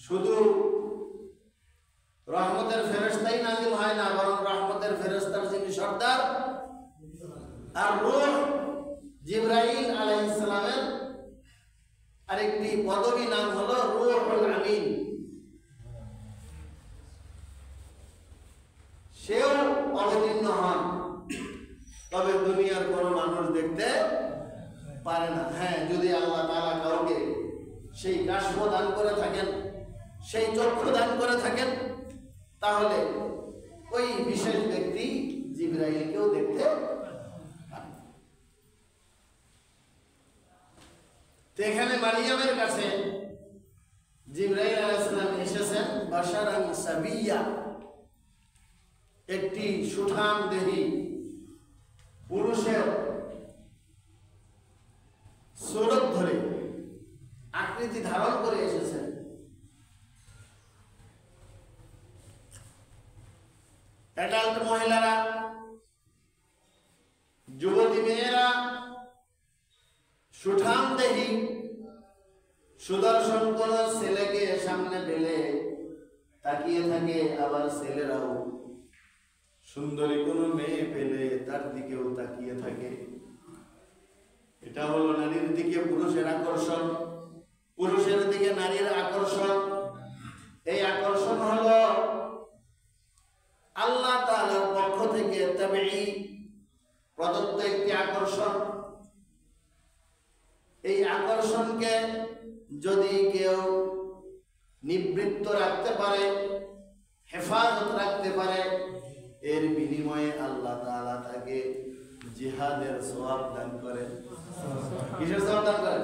শুধু রহমতের ফেরেশতাই নাজিল হয় না, বরং রহমতের ফেরেশতার যিনি সর্দার আর রূহ জিবরাইল আলাইহিস সালামের আরেকটি পদবী নাম হলো রূহুল আমিন। সেও অবতীর্ণ হন, তবে দুনিয়ার কোনো মানুষ দেখতে পারে না। হ্যাঁ, যদি আল্লাহ তাআলা কাউকে সেই কাশফ দান করে থাকেন, সেই চক্ষু দান করে থাকেন, তাহলে ওই বিশেষ ব্যক্তি জিবরাইলকেও দেখতে পারে। তো এখানে মারিয়ামের কাছে জিবরাইল আলাইহিস সালাম এসেছেন বাশারান সাবিয়্যা, একটি সুঠাম দেহী পুরুষের সুরত ধরে, আকৃতি ধারণ করে এসেছেন। অ্যাডাল্ট মহিলারা, যুবতী মেয়েরা সুঠাম দেহী সুদর্শন কোন ছেলেকে সামনে পেলে তাকিয়ে থাকে, আবার ছেলেরাও সুন্দরী কোন মেয়ে পেলে তার দিকেও তাকিয়ে থাকে। এটা হলো নারীর দিকে পুরুষের আকর্ষণ, পুরুষের দিকে নারীর আকর্ষণ। এই আকর্ষণ হলো আল্লাহ তাআলার পক্ষ থেকে তাবেঈ প্রদত্ত একটি আকর্ষণ। এই আকর্ষণকে যদি কেউ নিবৃত্ত রাখতে পারে, হেফাজত রাখতে পারে, এর বিনিময়ে আল্লাহ তাআলা তাকে জিহাদের সওয়াব দান করেন। কিসের সওয়াব দান করেন?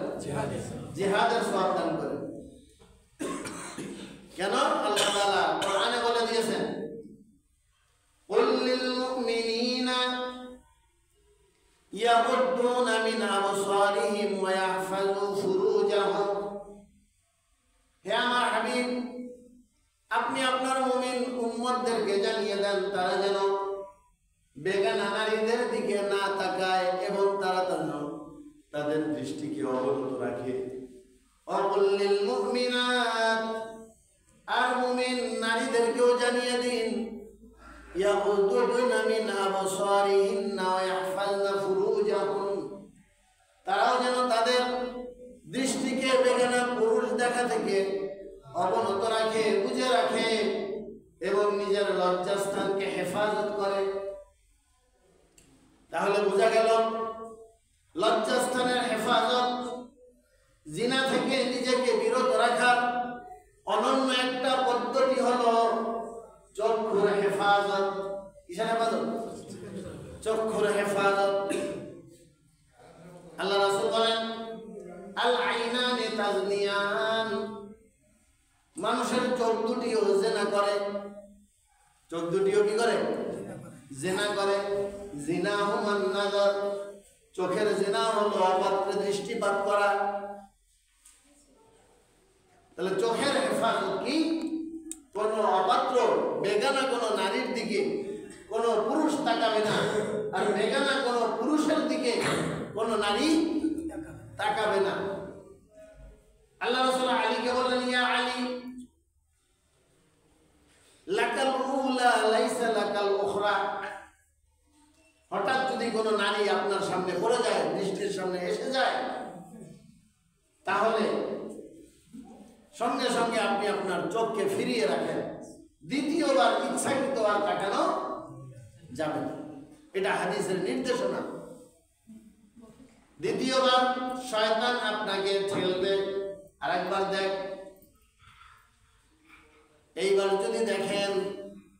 জিহাদের সওয়াব দান করেন। কেন? আল্লাহ তাআলা কোরআনে বলে দিয়েছেন, কুল লিল মুমিনিনা ইয়াগুদ্দুনা মিন আবসারিহিম ওয়া ইয়াহফাযু ফুরুজাহুম। হে আমার হাবিব, আপনি আপনার মুমিন উম্মতদেরকে জানিয়ে দেন তারা যেন বেগানা নারীদের দিকে না তাকায় এবং তারা তাদের দৃষ্টিকে অবনত রাখে। ওয়াকুল লিল মুমিনাত, আর মুমিন নারীদেরকেও জানিয়ে দিন, ইয়াগুদ্দুনা মিন আবসারিহিন্না ওয়া ইয়াহফাযনা ফুরুজাহুম, তারাও যেন তাদের দৃষ্টিকে বেগানা পুরুষ দেখা থেকে অবনত রাখে, বুঝে রাখে এবং নিজের লজ্জাস্থানকে হেফাজত করে। তাহলে বোঝা গেল লজ্জাস্থানের হেফাজত, জিনা থেকে নিজেকে বিরত রাখার অনন্য একটা পদ্ধতি হলো চক্ষুর হেফাজত। কিসের হেফাজত? চক্ষুর হেফাজত। আল্লাহ রাসূল বলেন, আল আইনানি তাজনিয়ান, মানুষের চোখ দুটিও জিনা করে। চোখ দুটিও কি করে? জিনা করে। জিনাহুমান নাযার, চোখের জিনা হলো অপাত্রে দৃষ্টিপাত করা। তাহলে চোখের হেফাজত কি? কোন অপাত্র বেগানা কোন নারীর দিকে কোন পুরুষ তাকাবে না, আর বেগানা কোন পুরুষের দিকে কোন নারী তাকাবে না। আল্লাহ রাসূল আলীকে বললেন, ইয়া আলী, লাকাল উলা লাইসা লাকাল উখরা। হঠাৎ যদি কোনো নারী আপনার সামনে পড়ে যায়, দৃষ্টির সামনে এসে যায়, তাহলে সঙ্গে সঙ্গে আপনি আপনার চোখকে ফিরিয়ে রাখেন। দ্বিতীয়বার ইচ্ছাকৃত আর তাকানো যাবে না, এটা হাদিসের নির্দেশনা। দ্বিতীয়বার শয়তান আপনাকে ঠেলবে, আরেকবার দেখ। এইবার যদি দেখেন,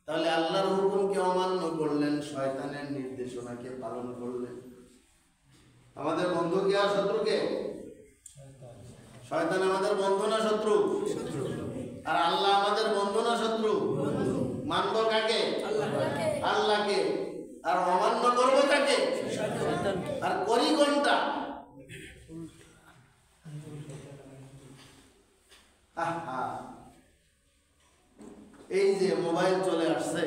তাহলে আল্লাহর হুকুমকে অমান্য করলেন, শয়তানের নির্দেশনাকে পালন করলেন। আমাদের বন্ধু কে আর শত্রুকে? শয়তান আমাদের বন্ধু না শত্রু? আর আল্লাহ আমাদের বন্ধু না শত্রু? মানব কাকে? আল্লাহকে। আর অমান্য করবো কাকে? আর করি কোনটা? এই যে মোবাইল চলে আসছে,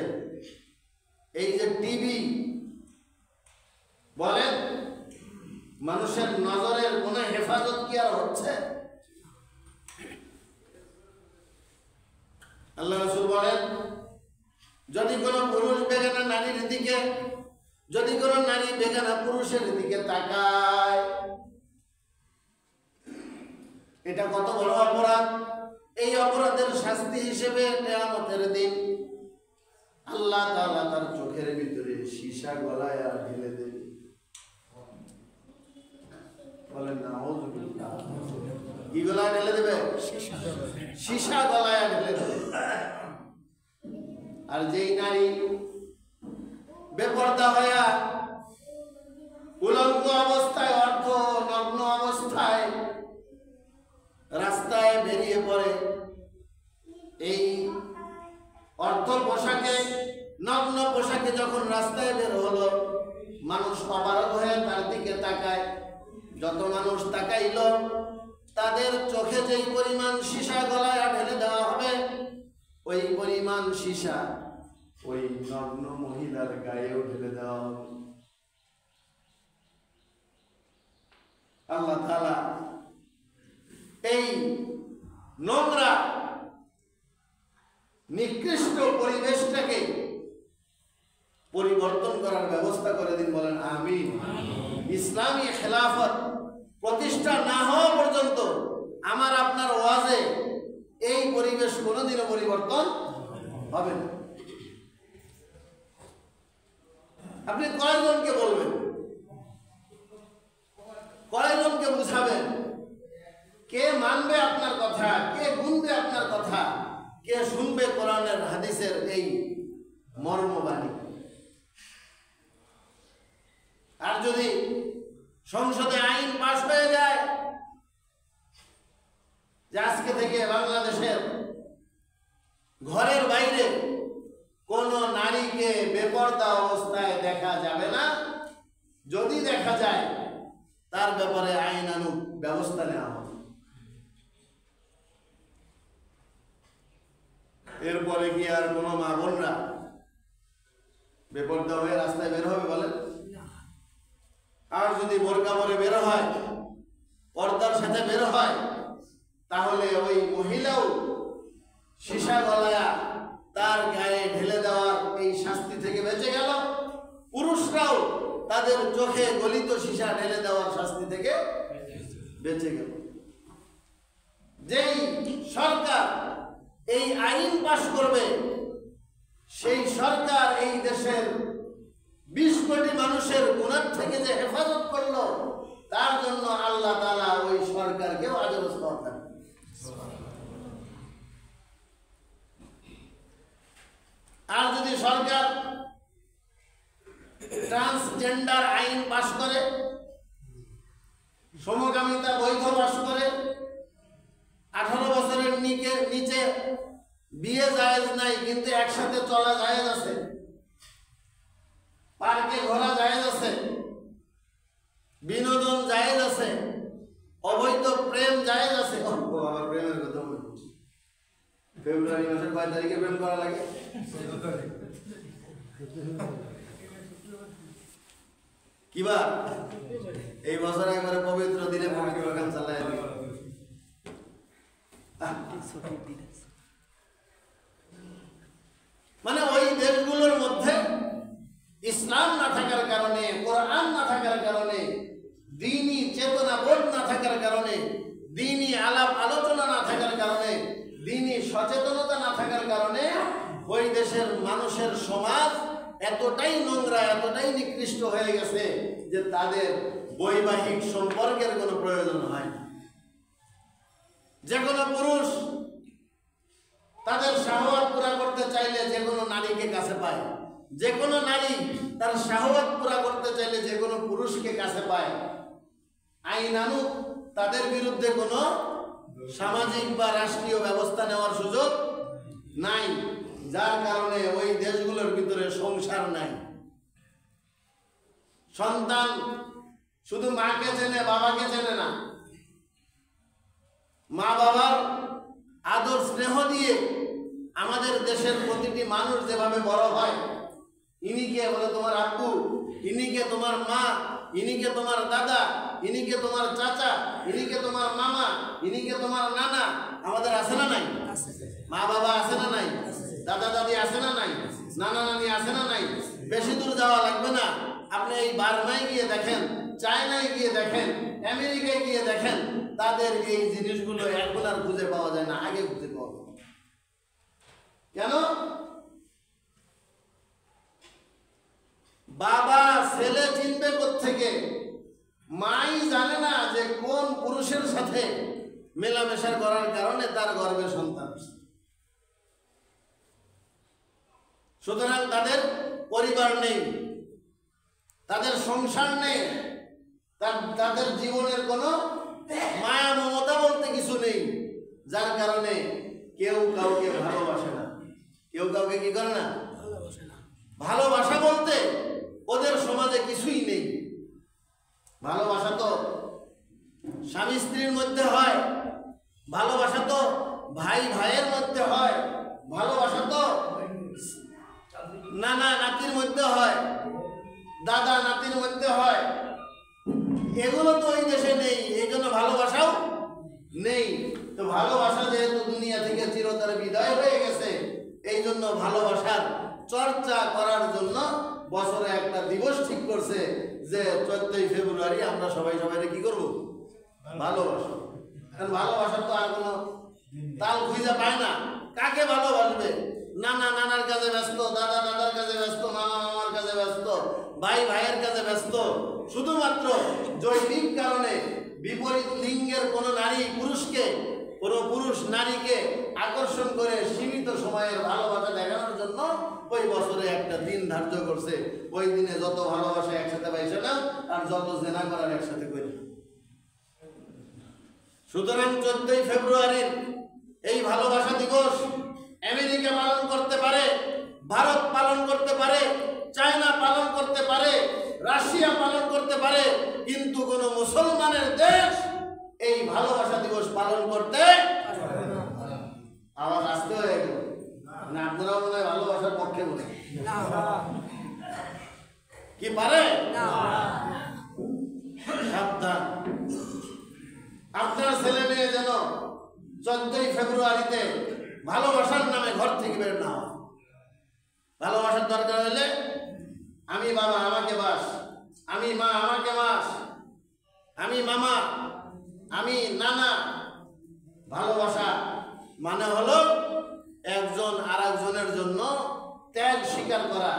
এই যে টিভি, বলেন মানুষের নজরের কোন হেফাজত কি আর হচ্ছে? আল্লাহ রাসূল বলেন, যদি কোনো পুরুষ বেগানা নারীর দিকে, যদি কোনো নারী বেগানা পুরুষের দিকে তাকায়, এটা কত বড় অপরাধ। এই অপরাধের শাস্তি হিসেবে কিয়ামতের দিন আল্লাহ তাআলা তার চোখের ভিতরে সীসা গলায় আর ঢেলে দেবে। বলেন নাউযুবিল্লাহ। কি গলায় ঢেলে দেবে? সীসা গলায় ঢেলে দেবে। আর যেই নারী বেপরদা হইয়া উলঙ্গ অবস্থায়, অর্ধ নগ্ন অবস্থায় রাস্তায় বেরিয়ে পড়ে, এই অর্ধ পোশাকে, নগ্ন পোশাকে যখন রাস্তায় বের হলো, মানুষ অবাক হয়ে তার দিকে তাকায়। যত মানুষ তাকাইল, তাদের চোখে যেই পরিমাণ সীসা গলায় ঢেলে দেওয়া হবে, ওই পরিমাণ সীসা ওই নগ্ন মহিলার গায়েও ঢেলে দেওয়া হবে। আল্লাহ তাআলা এই নোংরা নিকৃষ্ট পরিবেশটাকে পরিবর্তন করার ব্যবস্থা করে দিন। বলেন আমিন। ইসলামী খেলাফত প্রতিষ্ঠা না হওয়া পর্যন্ত আমার আপনার ওয়াজে এই পরিবেশ কোনোদিনও পরিবর্তন হবে না। আপনি কয়জনকে বলবেন, কয়জনকে বুঝাবেন? কে মানবে আপনার কথা? কে শুনবে আপনার কথা? কে শুনবে কোরআনের হাদিসের এই মর্মবাণী? আর যদি সংসদে আইন পাস হয়ে যায় যে আজকে থেকে বাংলাদেশের ঘরের বাইরে কোন নারীকে বেপরদা অবস্থায় দেখা যাবে না, যদি দেখা যায় তার ব্যাপারে আইনানুগ ব্যবস্থা নেওয়া হবে। এরপরে কি আর কোন মা বোনরা বেপরদা হয়ে রাস্তায় বের হবে? বলেন। আর যদি বোরকা পরে বের হয়, পর্দার সাথে বের হয়, তাহলে ওই মহিলাও সীসা গলায়া তার গায়ে ঢেলে দেওয়ার এই শাস্তি থেকে বেঁচে গেল, পুরুষরাও তাদের চোখে গলিত সীসা ঢেলে দেওয়ার শাস্তি থেকে বেঁচে গেল। যেই সরকার এই আইন পাশ করবে, সেই সরকার এই দেশের 20 কোটি মানুষের গুনাহ থেকে যে হেফাজত করলো, তার জন্য আল্লাহ তাআলা ওই সরকারকেও আজর সওয়াব দেন। আর যদি সরকার ট্রান্সজেন্ডার আইন পাশ করে, সমকামিতা বৈধ পাশ করে, 18 বছরের নিচে বিয়ে জায়েজ নাই কিন্তু একসাথে চলা জায়েজ আছে, পার্কে ঘোরা জায়েজ আছে, বিনোদন জায়েজ আছে, অবৈধ প্রেম জায়েজ আছে। আমার প্রেমের কথা মনে পড়ছে, ফেব্রুয়ারি মাসের 5 তারিখে প্রেম করা লাগে। কিবা এই বছর একবারে পবিত্র দিনে পবিত্র গান চালায়। মানে ওই দেশগুলোর মধ্যে ইসলাম না থাকার কারণে, কোরআন না থাকার কারণে, দ্বীনি চেতনা বোধ না থাকার কারণে, দ্বীনি আলাপ আলোচনা না থাকার কারণে, দ্বীনি সচেতনতা না থাকার কারণে ওই দেশের মানুষের সমাজ এতটাই নোংরা, এতটাই নিকৃষ্ট হয়ে গেছে যে তাদের বৈবাহিক সম্পর্কের কোনো প্রয়োজন হয় না। যে কোনো পুরুষ তাদের শাহওয়াত পুরা করতে চাইলে যে কোনো নারীকে কাছে পায়, যে কোনো নারী তার শাহওয়াত পুরা করতে চাইলে যে কোনো পুরুষকে কাছে পায়। আইনানুগ তাদের বিরুদ্ধে কোনো সামাজিক বা রাষ্ট্রীয় ব্যবস্থা নেওয়ার সুযোগ নাই, যার কারণে ওই দেশগুলোর ভিতরে সংসার নাই। সন্তান শুধু মাকে চেনে, বাবাকে চেনে না। মা বাবার আদর স্নেহ দিয়ে আমাদের দেশের প্রতিটি মানুষ যেভাবে বড় হয়, ইনিকে বলে তোমার আব্বু, ইনিকে তোমার মা, ইনিকে তোমার দাদা, ইনিকে তোমার চাচা, ইনিকে তোমার মামা, ইনিকে তোমার নানা। আমাদের আছে না নাই? মা বাবা আছে না নাই? আছে না নাই, নানা নানি আছে না নাই। বেশি দূর যাওয়া লাগবে না, আপনি এই বার্মায় গিয়ে দেখেন, চায়নায় গিয়ে দেখেন, আমেরিকায় গিয়ে দেখেন, তাদের এই জিনিসগুলো এখন আর খুঁজে পাওয়া যায় না, আগে খুঁজে পাওয়া যায়। কেন? বাবা ছেলে চিনবে কোত্থেকে? মাই জানে না যে কোন পুরুষের সাথে মেলামেশা করার কারণে তার গর্ভে সন্তান। সুতরাং তাদের পরিবার নেই, তাদের সংসার নেই, তাদের জীবনের কোনো মায়া মমতা বলতে কিছু নেই, যার কারণে কেউ কাউকে ভালোবাসে না। কেউ কাউকে কি করে না? ভালোবাসা বলতে ওদের সমাজে কিছুই নেই। ভালোবাসা তো স্বামী স্ত্রীর মধ্যে হয়, ভালোবাসা তো ভাই ভাইয়ের মধ্যে হয়, ভালোবাসা তো নানা নাতির মধ্যে হয়, দাদা নাতির মধ্যে হয়। এগুলো তো ওই দেশে নেই, এই জন্য ভালোবাসাও নেই। তো ভালোবাসা যেহেতু দুনিয়া থেকে চিরতরে বিদায় হয়ে গেছে, এই জন্য ভালোবাসার চর্চা করার জন্য বছরে একটা দিবস ঠিক করছে যে 14ই ফেব্রুয়ারি আমরা সবাই সবাইকে কি করব? ভালোবাসা। কারণ ভালোবাসার তো আর কোনো তাল খুঁজে পায় না। কাকে ভালোবাসবে? নানা নানার কাজে ব্যস্ত, দাদা দাদার কাজে ব্যস্ত, মামা মামার কাজে ব্যস্ত, ভাই ভাইয়ের কাজে ব্যস্ত। শুধুমাত্র জৈবিক কারণে বিপরীত লিঙ্গের কোনো নারী পুরুষকে, কোনো পুরুষ নারীকে আকর্ষণ করে সীমিত সময়ের ভালোবাসা দেখানোর জন্য ওই বছরে একটা দিন ধার্য করছে। ওই দিনে যত ভালোবাসা একসাথে পাইছে না, আর যত জেনা করার একসাথে করে। সুতরাং 14ই ফেব্রুয়ারির এই ভালোবাসা দিবস আমেরিকা পালন করতে পারে, ভারত পালন করতে পারে, চায়না পালন করতে পারে, রাশিয়া পালন করতে পারে, কিন্তু কোন মুসলমানের দেশ এই ভালোবাসা দিবস পালন করতে আবার আসতে হয়ে গেল না। আপনারা মনে হয় ভালোবাসার পক্ষে বলে কি পারে? সাবধান, আপনার ছেলে মেয়ে যেন 14ই ফেব্রুয়ারিতে ভালোবাসার নামে ঘর থেকে বের না হয়। ভালোবাসার দরকার হলে আমি বাবা আমাকে বাস, আমি মা আমাকে বাস, আমি মামা, আমি নানা। ভালোবাসা মানে হলো একজন আর একজনের জন্য ত্যাগ স্বীকার করা,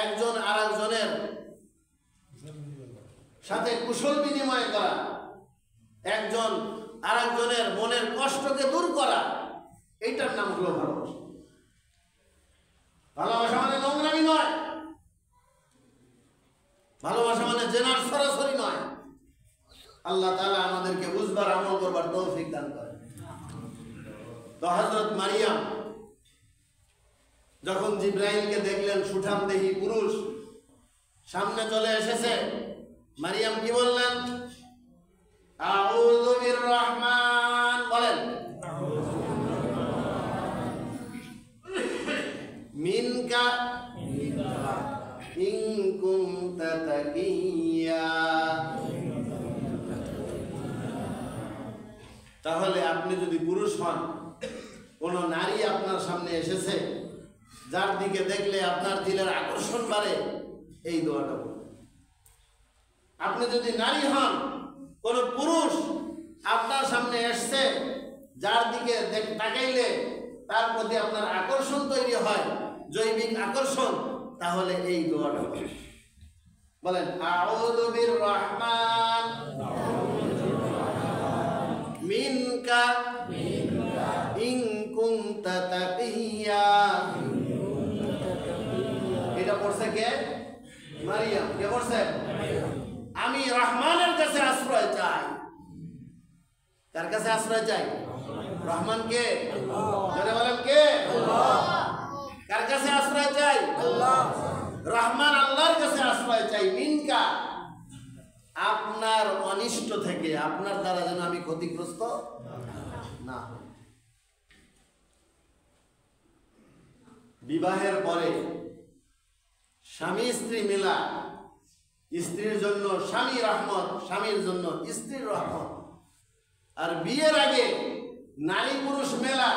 একজন আর একজনের সাথে কুশল বিনিময় করা, একজন আর একজনের মনের কষ্টকে দূর করা। এইটার নাম হলো ভালোবাসা। ভালোবাসা মানে নোংরামি নয়, ভালোবাসা মানে জেনার সরাসরি নয়। আল্লাহ তাআলা আমাদেরকে বুঝবার আমল করবার তৌফিক দান করেন। তো হযরত মারিয়াম যখন জিবরাইলকে দেখলেন সুঠামদেহী পুরুষ সামনে চলে এসেছে, মারিয়াম কি বললেন? আউযু বিররহমান, বলেন মিনকা ইন কুনতা তাকিয়া। তাহলে আপনি যদি পুরুষ হন, কোন নারী আপনার সামনে এসেছে যার দিকে দেখলে আপনার দিলের আকর্ষণ বাড়ে, এই দোয়াটা বলুন। আপনি যদি নারী হন, কোন পুরুষ আপনার সামনে এসছে যার দিকে তাকাইলে তার প্রতি আপনার আকর্ষণ তৈরি হয়, জৈবিক আকর্ষণ, তাহলে এই দোয়াটা বলেন আউযু বিররহমান মিনকা ইন কুনতা তাকিয়া। এটা পড়ছে কে? মারিয়াম। কে পড়ছে? আমি রহমানের কাছে আশ্রয় চাই। কার কাছে আশ্রয় চাই? রহমান কে? জোরে বলেন কে? কার কাছে আশ্রয় চাই? রহমান আল্লাহর কাছে আশ্রয় চাই। মিনকা, আপনার অনিষ্ট থেকে, আপনার দ্বারা যেন আমি ক্ষতিগ্রস্ত না। বিবাহের পরে স্বামী স্ত্রী মিলা, স্ত্রীর জন্য স্বামী রহমত, স্বামীর জন্য স্ত্রীর রহমত। আর বিয়ের আগে নারী পুরুষ মেলা,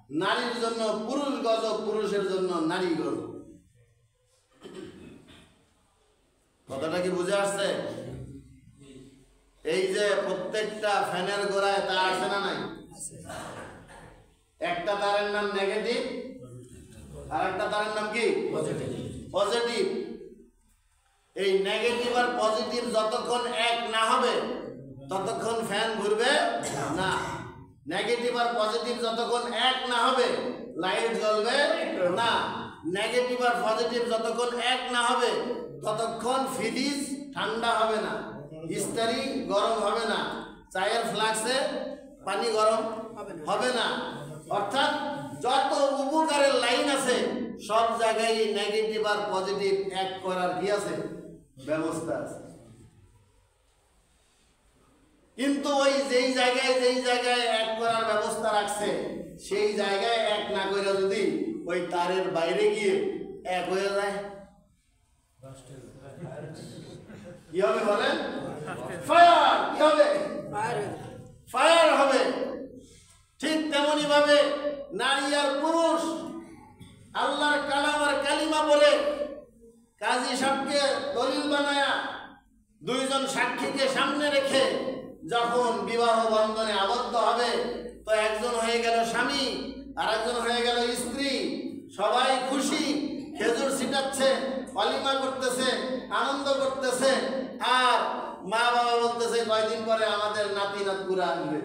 নারীর জন্য পুরুষ গজব, পুরুষের জন্য নারী গজব। কথাটা কি বুঝে আসছে? এই যে প্রত্যেকটা ফ্যানের গোড়ায় তার আছে না নাই? একটা তারের নাম নেগেটিভ, আর একটা তারের নাম কি পজিটিভ। এই নেগেটিভ আর পজিটিভ যতক্ষণ এক না হবে ততক্ষণ ফ্যান ঘুরবে না। নেগেটিভ আর পজিটিভ যতক্ষণ এক না হবে লাইট জ্বলবে না। নেগেটিভ আর পজিটিভ যতক্ষণ এক না হবে ততক্ষণ ফ্রিজ ঠান্ডা হবে না, ইস্ত্রি গরম হবে না, চায়ের ফ্লাক্সে পানি গরম হবে না। অর্থাৎ যত উপকারের লাইন আছে সব জায়গায় নেগেটিভ আর পজিটিভ এক করার কি আছে? ব্যবস্থা আছে। কিন্তু ওই যেই জায়গায় এক করার ব্যবস্থা রাখছে সেই জায়গায় এক না করে যদি ওই তারের বাইরে গিয়ে এক হয়ে যায় কি হবে বলেন? ফায়ার। কি হবে? ফায়ার হবে। ঠিক তেমনি ভাবে নারী আর পুরুষ আল্লাহর কালাম আর কালিমা বলে কাজী সাহেবকে দলিল বানায়া দুইজন সাক্ষীকে সামনে রেখে যখন বিবাহ বন্ধনে আবদ্ধ হবে তো একজন হয়ে গেল স্বামী আর একজন হয়ে গেল স্ত্রী। সবাই খুশি, খেজুর ছিটাচ্ছে, কলিমা করতেছে, আনন্দ করতেছে, আর মা বাবা বলতেছে কয়দিন পরে আমাদের নাতি নাতকুরা আসবে।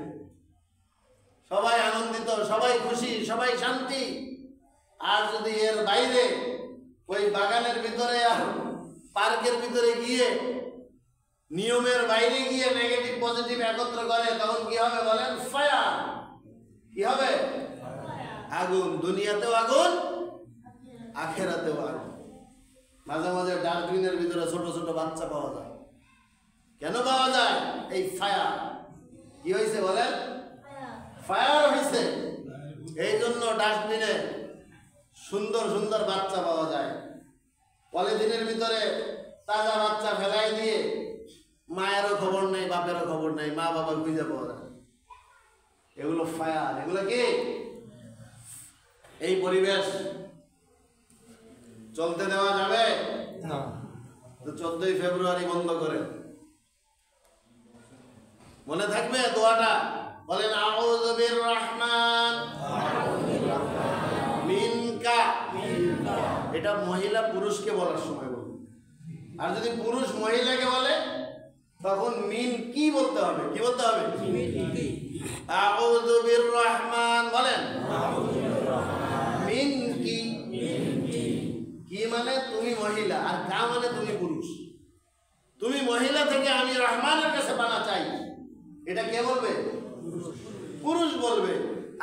সবাই আনন্দিত, সবাই খুশি, সবাই শান্তি। আর যদি এর বাইরে ওই বাগানের ভিতরে আর পার্কের ভিতরে গিয়ে নিয়মের বাইরে গিয়ে নেগেটিভ পজিটিভ একত্র করে তখন কি হবে বলেন? ফায়ার। কি হবে? আগুন। দুনিয়াতেও আগুন, আখেরাতেও আগুন। মাঝে মাঝে ডাস্টবিনের ভিতরে ছোট ছোট বাচ্চা পাওয়া যায়। কেন পাওয়া যায়? এই ফায়ার। কি হয়েছে বলেন? ফায়ার হয়েছে। এই জন্য ডাস্টবিনে সুন্দর সুন্দর বাচ্চা পাওয়া যায়। পলিথিনের ভিতরে তাজা বাচ্চা ফেলাই দিয়ে মায়েরও খবর নেই, বাপেরও খবর নেই, মা বাবা খুঁজে পাওয়া যায়। এগুলো ফায়ার। এগুলো কি? এই পরিবেশ চলতে দেওয়া যাবে না। তো 14ই ফেব্রুয়ারি বন্ধ করে মনে থাকবে দোয়াটা বলেন, আউযু বিররহমান মিনকা। এটা মহিলা পুরুষকে বলার সময় বলবে। আর যদি পুরুষ মহিলাকে বলে তখন মিন কি বলতে হবে? কি বলতে হবে? আউযু বিররহমান বলেন। মিন কি? কি মানে তুমি মহিলা, আর কা মানে তুমি পুরুষ। তুমি মহিলা থেকে আমি রহমানের কাছে পানা চাই, এটা কে বলবে? পুরুষ বলবে।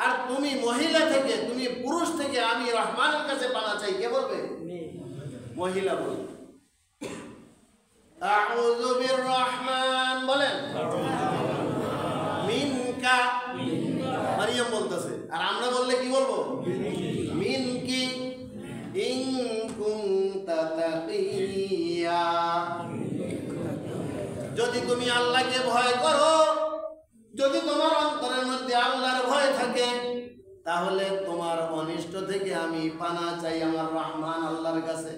আর তুমি মহিলা থেকে, তুমি পুরুষ থেকে আমি রহমানের কাছে পানা চাই, কে বলবে? মহিলা বলবে। আউযু বিররহমান বলেন। মিনকা মারিয়াম বলতেছে, আর আমরা বললে কি বলবো? মিনকি ইন কুনতা তাকিয়া। যদি তুমি আল্লাহকে ভয় করো, যদি তোমার অন্তরের মধ্যে আল্লাহর ভয় থাকে, তাহলে তোমার অনিষ্ট থেকে আমি পানা চাই আমার রহমান আল্লাহর কাছে।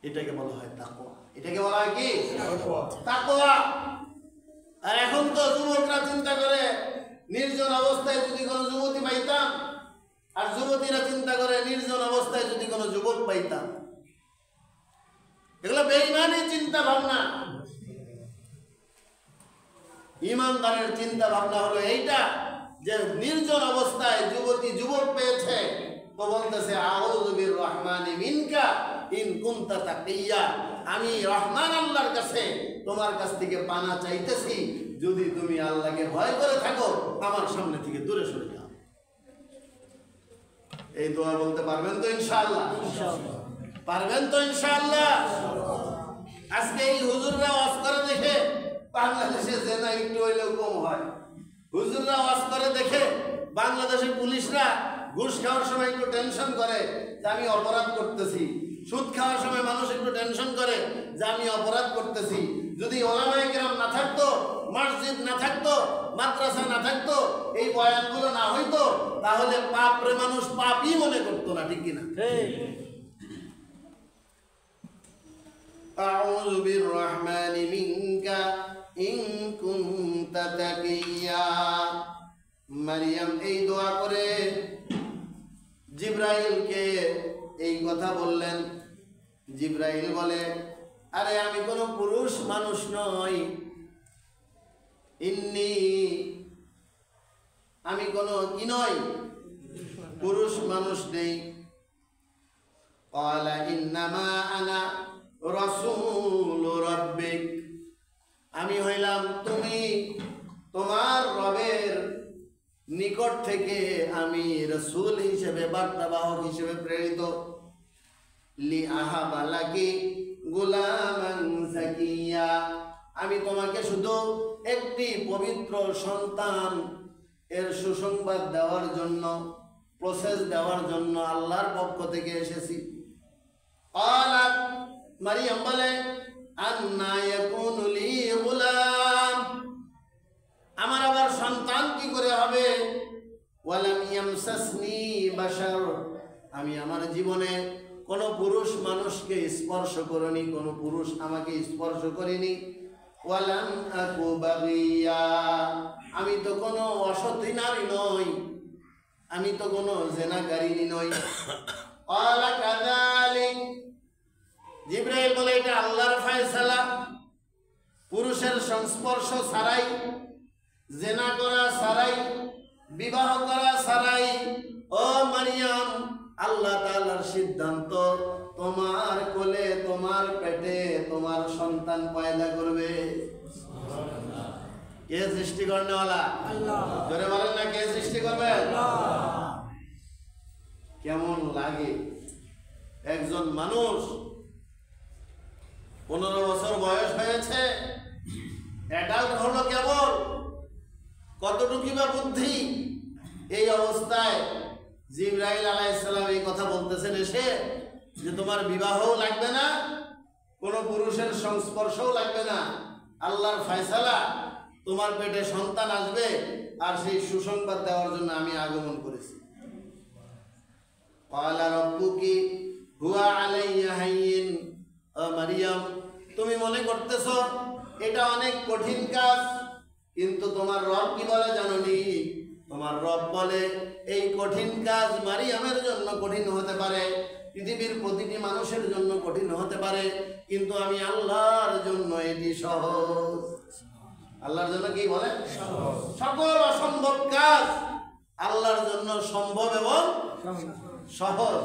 এটাকে বলা হয় তাকওয়া। এটাকে বলা হয় কি? তাকওয়া। আর এখন তো যুবকরা চিন্তা করে নির্জন অবস্থায় যদি কোনো যুবতী পাইতাম, আর যুবতীরা চিন্তা করে নির্জন অবস্থায় যদি কোনো যুবক পাইতাম। এগুলো বেঈমানি চিন্তা ভাবনা। ইমানদারের চিন্তা ভাবনা হলো এইটা যে নির্জন অবস্থায় যুবতী যুবক পেয়েছে তো বলতেছে আউযু বিররহমানি মিনকা ইন কুনতা তাকিয়া। আমি রহমান আল্লাহর কাছে তোমার কাছ থেকে পানা চাইতেছি, যদি তুমি আল্লাহকে ভয় করে থাকো আমার সামনে থেকে দূরে সরে যাও। এই দোয়া বলতে পারবেন তো ইনশাআল্লাহ? পারবেন তো ইনশাআল্লাহ? আজকে এই হুজুররা ওয়াজ করে দেখে বাংলাদেশে জেনা একটু হইলেও কম হয়। হুজুররা ওয়াজ করে দেখে বাংলাদেশের পুলিশরা ঘুষ খাওয়ার সময় একটু টেনশন করে যে আমি অপরাধ করতেছি। সুদ খাওয়ার সময় মানুষ একটু টেনশন করে যে আমি অপরাধ করতেছি। যদি ওলামায়ে কেরাম না থাকতো, মসজিদ না থাকতো, মাদ্রাসা না থাকতো, এই বয়ানগুলো না হইতো। তাহলে পাপরে মানুষ পাপই মনে করতো না, ঠিক কিনা? আউযু বিররহমানি মিনকা ইন কুনতা তাকিয়া। মারিয়াম এই দোয়া করে জিবরাইলকে এই কথা বললেন। জিবরাইল বলে, আরে আমি কোনো পুরুষ মানুষ নই, আমি কোনো কি নই, পুরুষ মানুষ নেই। ক্বালা ইন্নামা আনা রাসূলু রাব্বিক, আমি হইলাম তোমার রবের নিকট থেকে আমি রাসূল হিসেবে, বার্তাবাহক হিসেবে প্রেরিত। লিআহাবা লাকি গুলামান যাকিয়া, আমি তোমাকে শুধু একটি পবিত্র সন্তান এর সুসংবাদ দেওয়ার জন্য, প্রসেস দেওয়ার জন্য আল্লাহর পক্ষ থেকে এসেছি। ক্বালাত, মারিয়াম বলে, আন্না ইয়াকুনু লি গুলাম, আমার আবার সন্তান কি করে হবে? ওয়ালাম ইয়ামসাসনি বাশার, আমি আমার জীবনে কোনো পুরুষ মানুষকে স্পর্শ করিনি, কোনো পুরুষ আমাকে স্পর্শ করেনি। ওয়ালাম আকু বাগিয়া, আমি তো কোনো অসতী নারী নই, আমি তো কোনো জেনাকারিনী নই। ক্বালা কাযালিক, জিবরাইল বলে, এটা আল্লাহর ফয়সালা। পুরুষের সংস্পর্শ ছাড়াই, জেনা করা ছাড়াই, বিবাহ করা ছাড়াই, ও মারিয়াম, আল্লাহ তাআলার সিদ্ধান্ত তোমার কোলে, তোমার পেটে তোমার সন্তান পয়দা করবে। কে সৃষ্টি করনেওয়ালা? আল্লাহ। জোরে বলেন না, কে সৃষ্টি করবে? আল্লাহ। কেমন লাগে একজন মানুষ 15 বছর বয়স হয়েছে, অ্যাডাল্ট হলো কেবল, কতটুকু বা বুদ্ধি, এই অবস্থায় জিবরাইল আলাইহিস সালাম এই কথা বলতেছেন এসে যে তোমার বিবাহও লাগবে না, কোনো পুরুষের সংস্পর্শও লাগবে না, আল্লাহর ফয়সালা, তোমার পেটে সন্তান আসবে, আর সেই সুসংবাদ দেওয়ার জন্য আমি আগমন করেছি। ক্বালা রাব্বুকি হুয়া আলাইয়া হাইয়িন, ও মারিয়াম, তুমি মনে করতেছো এটা অনেক কঠিন কাজ, কিন্তু তোমার রব কি বলে জানোনি? তোমার রব বলে এই কঠিন কাজ মারিয়ামের জন্য কঠিন হতে পারে, পৃথিবীর প্রতিটি মানুষের জন্য কঠিন হতে পারে, কিন্তু আমি আল্লাহর জন্য এটি সহজ। আল্লাহর জন্য কি বলে? সহজ। সকল অসম্ভব কাজ আল্লাহর জন্য সম্ভব এবং সহজ।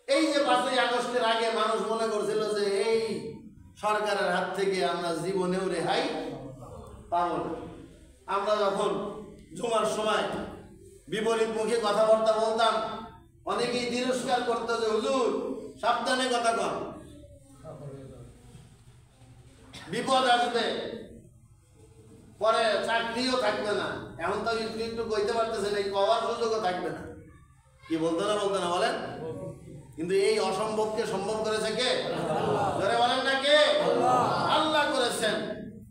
এই যে 5ই আগস্টের আগে মানুষ মনে করছিল যে এই সরকারের হাত থেকে আমরা জীবনেও রেহাই পাবো না। আমরা যখন জুমার সময় বিপরীত মুখে কথাবার্তা বলতাম, অনেকেই তিরস্কার করতো যে হুজুর সাবধানে কথা কন, বিপদ আসবে, পরে চাকরিও থাকবে না। এখন তো একটু কইতে পারতেছেন, এই কওয়ার সুযোগও থাকবে না। কি বলতো না বলেন? কিন্তু এই অসম্ভবকে সম্ভব করেছে কে? জোরে বলেন না কে? আল্লাহ করেছেন।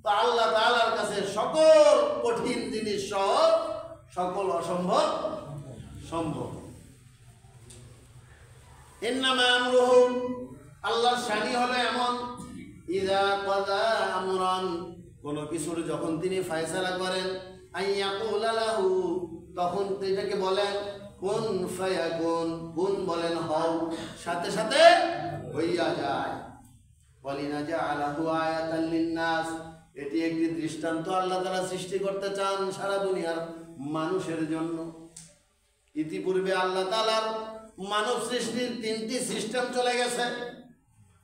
তো আল্লাহ তাআলার কাছে সকল কঠিন জিনিস সহজ, সকল অসম্ভব সম্ভব। ইন্নামা আমরুহু, আল্লাহর শানি হলো এমন, ইযা কাযা আমরান, কোন কিছুর যখন তিনি ফয়সালা করেন, আইয়াকুলা লাহু, তখন এটাকে বলেন কুন ফায়াকুন, কুন বলেন হও, সাথে সাথে হইয়া যায়। ওয়ালিনাজআলাহু আয়াতাল লিন্নাস, এটি একটি দৃষ্টান্ত আল্লাহ তাআলা সৃষ্টি করতে চান সারা দুনিয়ার মানুষের জন্য। ইতিপূর্বে আল্লাহ তাআলার মানব সৃষ্টির 3টি সিস্টেম চলে গেছে।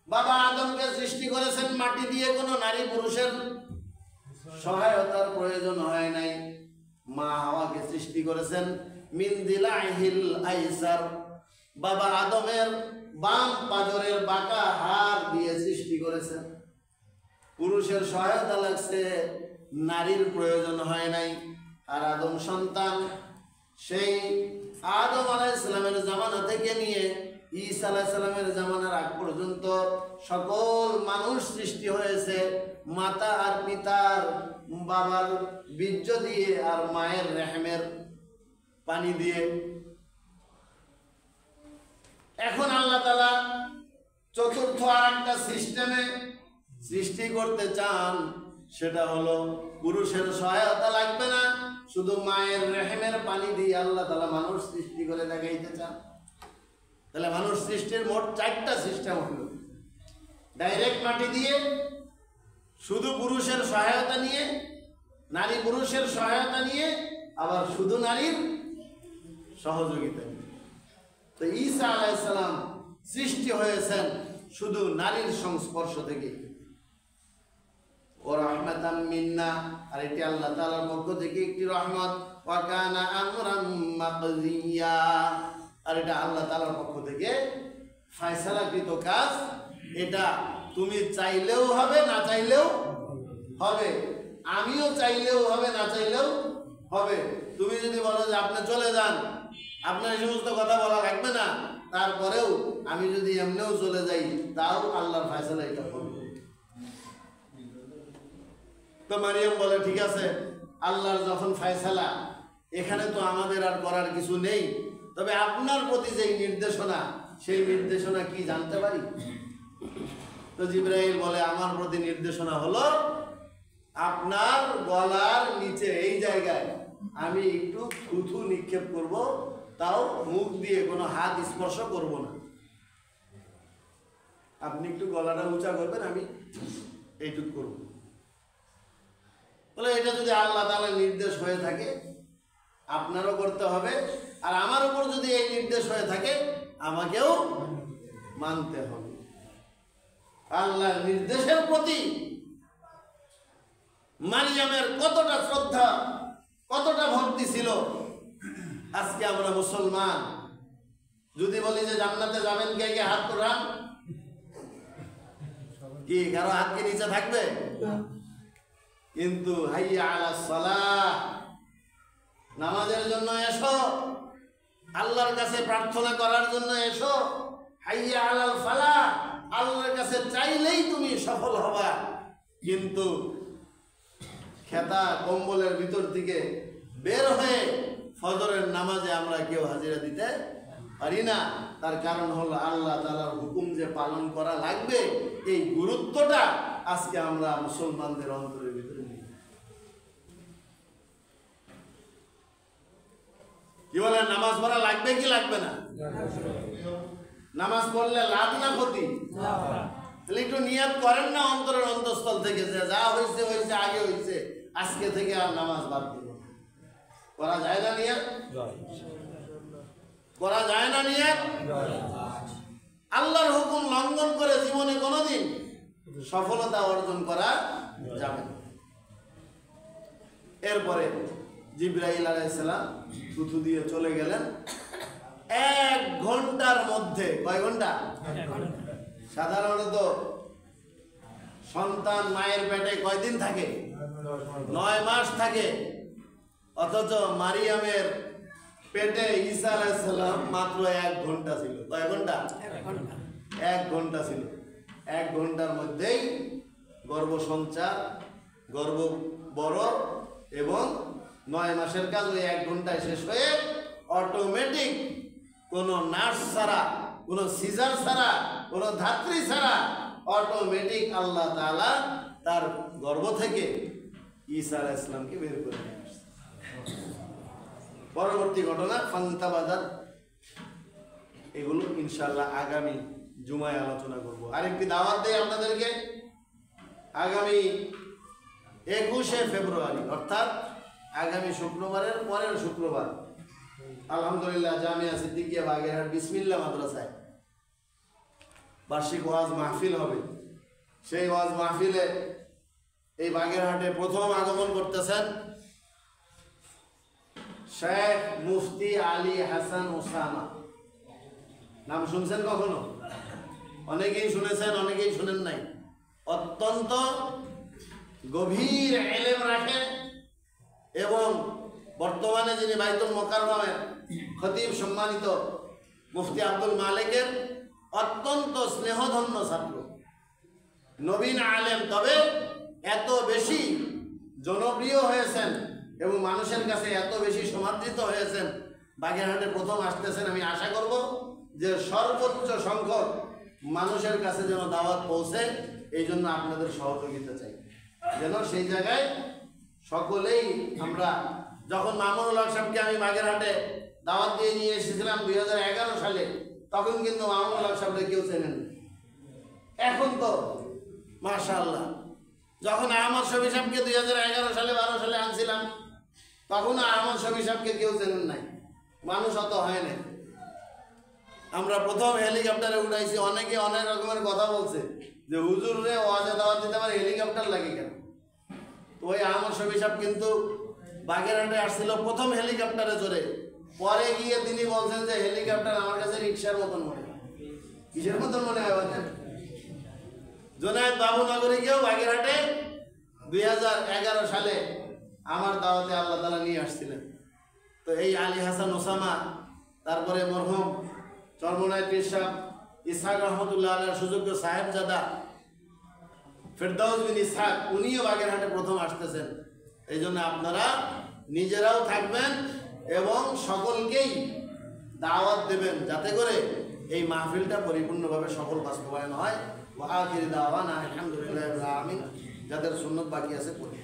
বাবা আদমকে সৃষ্টি করেছেন মাটি দিয়ে, কোনো নারী পুরুষের সহায়তার প্রয়োজন হয় নাই। মা হাওয়াকে সৃষ্টি করেছেন মিন দিলাইহিল আইসার, বাবা আদমের বাম পাজরের বাঁকা হাড় দিয়ে সৃষ্টি করেছেন। পুরুষের সহায়তা লাগছে, নারীর প্রয়োজন হয় নাই। আর আদম সন্তান সেই আদম আলাইহিস সালামের জামানা থেকে নিয়ে ঈসা আলাইহিস সালামের জামানার আগ পর্যন্ত সকল মানুষ সৃষ্টি হয়েছে মাতা আর পিতার, বাবার বীর্য দিয়ে আর মায়ের রেহমের পানি দিয়ে। এখন আল্লাহ তাআলা চতুর্থ আর একটা সিস্টেমে সৃষ্টি করতে চান, সেটা হলো পুরুষের সহায়তা লাগবে না, শুধু মায়ের রেহেমের পানি দিয়ে আল্লাহ তাআলা মানুষ সৃষ্টি করে দেখাইতে চান। তাহলে মানুষ সৃষ্টির মোট 4টা সিস্টেম হলো, ডাইরেক্ট মাটি দিয়ে, শুধু পুরুষের সহায়তা নিয়ে, নারী পুরুষের সহায়তা নিয়ে, আবার শুধু নারীর সহযোগিতা নিয়ে। তো ঈসা আলাইহিস সালাম সৃষ্টি হয়েছেন শুধু নারীর সংস্পর্শ থেকে। ও রাহমাতাম মিন্না, আর এটি আল্লাহ তাআলার পক্ষ থেকে একটি রহমত। ওয়া কানা আমরাম মাকদিয়া, আর এটা আল্লাহ তাআলার পক্ষ থেকে ফয়সালাকৃত কাজ। এটা তুমি চাইলেও হবে, না চাইলেও হবে। আমিও চাইলেও হবে, না চাইলেও হবে। তুমি যদি বলো যে আপনি চলে যান, আপনার এই সমস্ত কথা বলা লাগবে না, তারপরেও আমি যদি এমনিও চলে যাই, তাও আল্লাহর ফয়সালা এটা হবে। তো মারিয়াম বলে ঠিক আছে, আল্লাহর যখন ফয়সালা, এখানে তো আমাদের আর করার কিছু নেই, তবে আপনার প্রতি যেই নির্দেশনা, সেই নির্দেশনা কি জানতে পারি? তো জিবরাইল বলে আমার প্রতি নির্দেশনা হলো আপনার গলার নিচে এই জায়গায় আমি একটু থুথু নিক্ষেপ করব, তাও মুখ দিয়ে কোনো হাত স্পর্শ করব না। আপনি একটু গলাটা উঁচা করবেন, আমি এইটুক করব। বলে এটা যদি আল্লাহ তাআলার নির্দেশ হয়ে থাকে আপনারও করতে হবে, আর আমার উপর যদি এই নির্দেশ হয়ে থাকে আমাকেও মানতে হবে। আল্লাহর নির্দেশের প্রতি মারিয়ামের কতটা শ্রদ্ধা, কতটা ভক্তি ছিল। আজকে আমরা মুসলমান, যদি বলি যে জান্নাতে যাবেন কে কে হাত তোলান, কি কারো হাত কি নিচে থাকবে? কিন্তু হাইয়া আলাস সালাহ, নামাজের জন্য এসো, আল্লাহর কাছে প্রার্থনা করার জন্য এসো। হাইয়া আলাল ফালাহ, আল্লাহর কাছে চাইলেই তুমি সফল হবা। কিন্তু খেতা কম্বলের ভিতর থেকে বের হয়ে ফজরের নামাজে আমরা কেউ হাজিরা দিতে পারি না। তার কারণ হলো আল্লাহ তাআলার হুকুম যে পালন করা লাগবে, এই গুরুত্বটা আজকে আমরা মুসলমানদের অন্তরের ভিতরে নেই। কি বলে, নামাজ পড়া লাগবে কি লাগবে না? নামাজ পড়লে লাভ না ক্ষতি? তাহলে একটু নিয়ত করেন না অন্তরের অন্তঃস্থল থেকে, যে যা হয়েছে হয়েছে, আগে হয়েছে, আজকে থেকে আর নামাজ বাদ দেব। করা যায় না নিয়ত? করা যায় না নিয়ত? আল্লাহর হুকুম লঙ্ঘন করে জীবনে কোনোদিন সফলতা অর্জন করা যাবে না। এরপরে জিবরাইল আলাইহিস সালাম থুথু দিয়ে চলে গেলেন। 1 ঘন্টার মধ্যে, কয় ঘন্টা? সাধারণত সন্তান মায়ের পেটে কয়দিন থাকে? 9 মাস থাকে। অথচ মারিয়ামের পেটে ঈসা আলাইহিস সালাম মাত্র 1 ঘন্টা ছিল। কয় ঘন্টা? 1 ঘন্টা ছিল। 1 ঘন্টার মধ্যেই গর্ভ সঞ্চার, গর্ভ বড়, এবং 9 মাসের কাজ ওই 1 ঘন্টায় শেষ হয়ে অটোমেটিক, কোনো নার্স ছাড়া, কোনো সিজার ছাড়া, কোনো ধাত্রী ছাড়া অটোমেটিক আল্লাহ তাআলা তার গর্ভ থেকে ঈসা আলাইহিস সালামকে বের করে নিয়ে আসছে। পরবর্তী ঘটনা ফান্তাবাদাত, এগুলো ইনশাআল্লাহ আগামী জুমায় আলোচনা করব। আরেকটি দাওয়াত দেই আপনাদেরকে, আগামী 21শে ফেব্রুয়ারি, অর্থাৎ আগামী শুক্রবারের পরের শুক্রবার, আলহামদুলিল্লাহ জামিয়া সিদ্দিকিয়া বাগেরহাট বিসমিল্লাহ মাদ্রাসায় বার্ষিক ওয়াজ মাহফিল হবে। সেই ওয়াজ মাহফিলে এই বাগেরহাটে প্রথম আগমন করতেছেন শেখ মুফতি আলী হাসান ওসামা। নাম শুনছেন কখনো? অনেকেই শুনেছেন, অনেকেই শুনেন নাই। অত্যন্ত গভীর ইলম রাখেন, এবং বর্তমানে যিনি বাইতুল মোকাররমের খতিব সম্মানিত মুফতি আব্দুল মালিকের অত্যন্ত স্নেহধন্য ছাত্র, নবীন আলেম। তবে এত বেশি জনপ্রিয় হয়েছেন এবং মানুষের কাছে এত বেশি সমাদৃত হয়েছেন, বাগেরহাটে প্রথম আসতেছেন, আমি আশা করব যে সর্বোচ্চ সংখ্যক মানুষের কাছে যেন দাওয়াত পৌঁছে, এই জন্য আপনাদের সহযোগিতা চাই, যেন সেই জায়গায় সকলেই আমরা। যখন মামুনুল হক সাহেবকে আমি বাগেরহাটে দাওয়াত দিয়ে নিয়ে এসেছিলাম 2011 সালে, তখন কিন্তু মামুনুল হক সাহেবকে কেউ চেনেন। এখন তো মাশাআল্লাহ, যখন আহমদ শফি সাহেবকে 2011 সালে 12 সালে আনছিলাম, তখন আহমদ শফি সাহেবকে কেউ চেনেন নাই, মানুষ অত হয় নাই। আমরা প্রথম হেলিকপ্টারে উঠাইছি, অনেকে অনেক রকমের কথা বলছে যে হুজুর রে ওয়াজে দাওয়াত দিতে আমার হেলিকপ্টার লাগে কেন। তো ওই আহমদ শফি সাহেব কিন্তু বাগেরহাটে আসছিল প্রথম হেলিকপ্টারে চড়ে, পরে গিয়ে তিনি বলছেন যে হেলিকপ্টার আমার কাছে রিক্সার মতন মনে হয়। কিসের মতন মনে হয় বলছেন? জোনায়েদ বাবুনগরীকেও বাগেরহাটে 2011 সালে আমার দাওয়াতে আল্লাহ তাআলা নিয়ে আসছিলেন। তো এই আলী হাসান ওসামা, তারপরে মরহুম চরমনায় পীর সাহেব ইসহাক রহমতুল্লাহ আলাইহির সুযোগ্য সাহেবজাদা ফেরদাউস বিন ইসহাক, উনিও বাগেরহাটে প্রথম আসতেছেন। এই জন্য আপনারা নিজেরাও থাকবেন এবং সকলকেই দাওয়াত দেবেন, যাতে করে এই মাহফিলটা পরিপূর্ণভাবে সফল বাস্তবায়ন হয়। ওয়া আখির দাওয়ানা আলহামদুলিল্লাহি রাব্বিল আলামিন। যাদের সুন্নত বাকি আছে পড়ে